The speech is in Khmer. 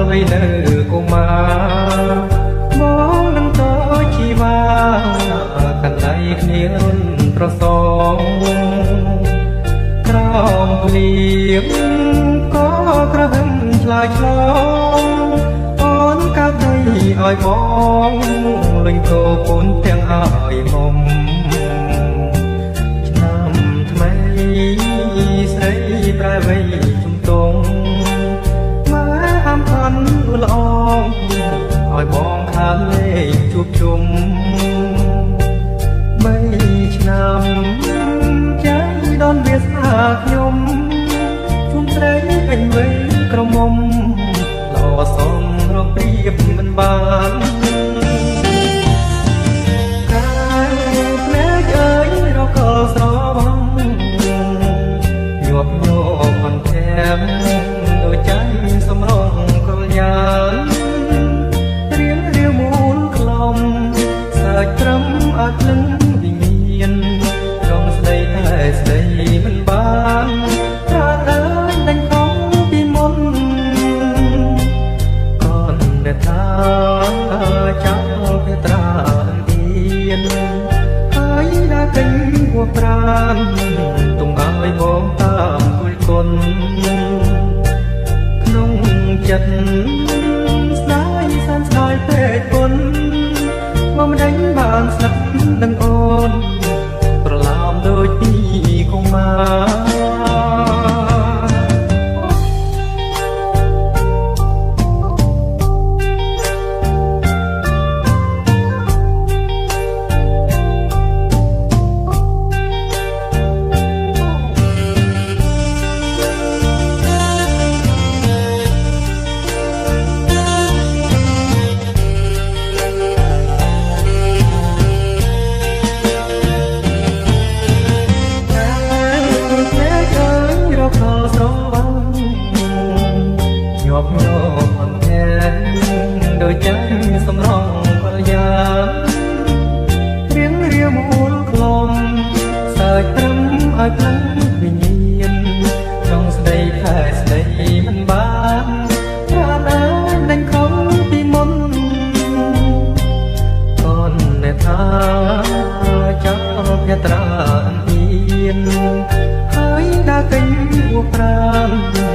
វ័យនៅកុមារមកនឹងតជីវ៉ាកណ្ដៃគ្នារុនប្រសងក្រោមភ្លៀងក៏ក្រហមឆ្លើយឆ្លងអូនកាត់ដីឲ្យបងលេងគោពុនទាំងឲ្យមុំឆ្នាំថ្មីស្រីប្រែវ័យជំទង់មកហាមខន់ដួលល្អងឲ្យបងខាងលេងជួបជុំ3ឆ្នាំចាយដនវាស្អាខ្ញុំជុំត្រីពេញវ័យក្រមុំល្អសំរងព្រៀបមិនបានកាយភ្នែកអើយរកលស្របងញាប់ញោមអន់ធែមដោយใจសំរងកលយានរៀងរាវមូលក្លំសាច់ត្រឹមអត់លឹងវិញ្ញាណចង់ស្ដីតែស្ដីមិនបានប្រាណអើយដេញខំពីមុនកូនដែលថាចាំពេលត្រាអៀនហើយđãគិញហួប្រានទុំឲ្យបងតាមគួយគុណក្នុងចិត្តស្ដាយសានស្ដាយពេកគុណមកមិនដេញបានស្ដាប់នឹងអូនប្រឡំដូចពីកុមារញាប់ញោមអន់ធែមដោយใจសំរងកលយារៀងរាវមូលក្លំសើចត្រឹមឲ្យខ្លាំងវិញ្ញាណចង់ស្ដីខែស្ដីមិនបានប្រាណើដេញខំពីមុនកូនអ្នកថាចាប់ភត្រាអៀនហើយđãគិញហួប្រាន